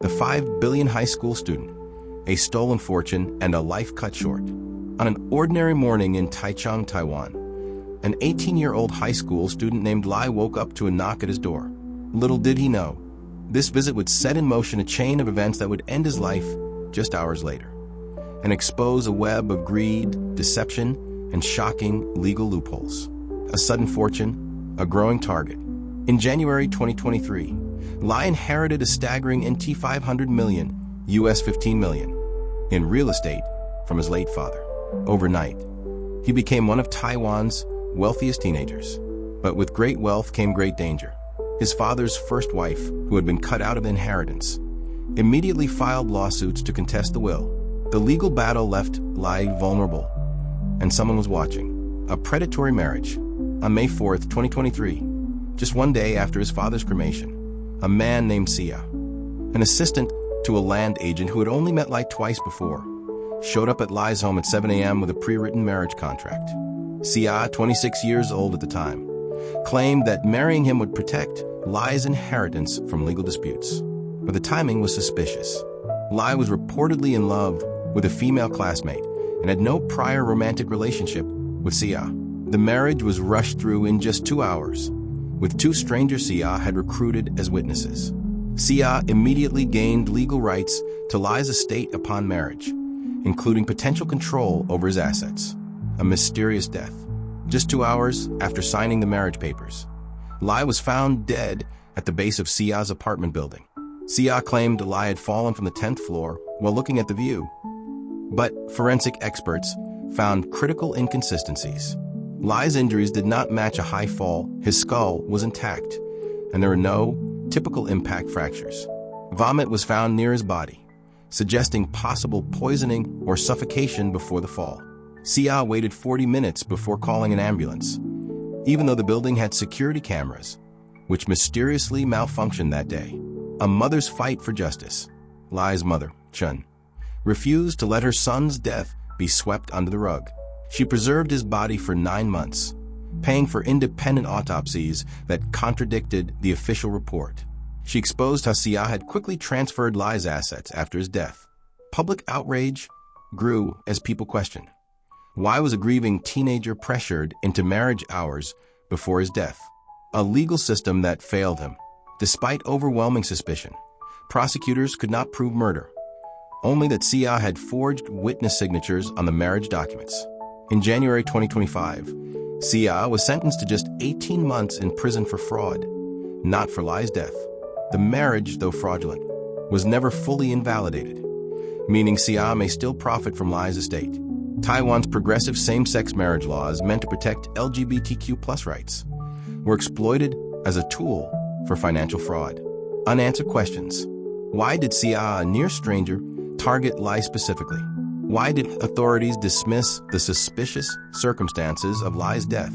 the 5 billion high school student, a stolen fortune, and a life cut short. On an ordinary morning in Taichung, Taiwan, an 18-year-old high school student named Lai woke up to a knock at his door. Little did he know, this visit would set in motion a chain of events that would end his life just hours later, and expose a web of greed, deception, and shocking legal loopholes. A sudden fortune, a growing target. In January 2023, Lai inherited a staggering $500 million, US $15 million, in real estate from his late father. Overnight, he became one of Taiwan's wealthiest teenagers. But with great wealth came great danger. His father's first wife, who had been cut out of the inheritance, immediately filed lawsuits to contest the will. The legal battle left Lai vulnerable, and someone was watching. A predatory marriage. On May 4th, 2023, just one day after his father's cremation, a man named Hsia, an assistant to a land agent who had only met Lai twice before, showed up at Lai's home at 7 a.m. with a pre-written marriage contract. Hsia, 26 years old at the time, claimed that marrying him would protect Lai's inheritance from legal disputes. But the timing was suspicious. Lai was reportedly in love with a female classmate and had no prior romantic relationship with Hsia. The marriage was rushed through in just 2 hours, with 2 strangers Hsia had recruited as witnesses. Hsia immediately gained legal rights to Lai's estate upon marriage, including potential control over his assets. A mysterious death. Just 2 hours after signing the marriage papers, Lai was found dead at the base of Hsia's apartment building. Hsia claimed Lai had fallen from the 10th floor while looking at the view. But forensic experts found critical inconsistencies. Lai's injuries did not match a high fall. His skull was intact, and there were no typical impact fractures. Vomit was found near his body, suggesting possible poisoning or suffocation before the fall. Hsia waited 40 minutes before calling an ambulance, even though the building had security cameras, which mysteriously malfunctioned that day. A mother's fight for justice. Lai's mother, Chun, refused to let her son's death be swept under the rug. She preserved his body for 9 months, paying for independent autopsies that contradicted the official report. She exposed how Hsia had quickly transferred Lai's assets after his death. Public outrage grew as people questioned. Why was a grieving teenager pressured into marriage hours before his death? A legal system that failed him. Despite overwhelming suspicion, prosecutors could not prove murder, only that Hsia had forged witness signatures on the marriage documents. In January 2025, Hsia was sentenced to just 18 months in prison for fraud, not for Lai's death. The marriage, though fraudulent, was never fully invalidated, meaning Hsia may still profit from Lai's estate. Taiwan's progressive same-sex marriage laws meant to protect LGBTQ+ rights were exploited as a tool for financial fraud. Unanswered questions. Why did Hsia, a near stranger, target Lai specifically? Why did authorities dismiss the suspicious circumstances of Lai's death?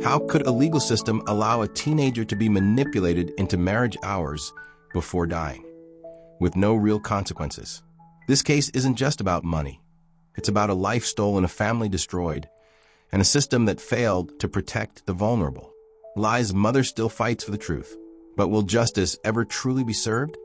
How could a legal system allow a teenager to be manipulated into marriage hours before dying, with no real consequences? This case isn't just about money. It's about a life stolen, a family destroyed, and a system that failed to protect the vulnerable. Lai's mother still fights for the truth. But will justice ever truly be served?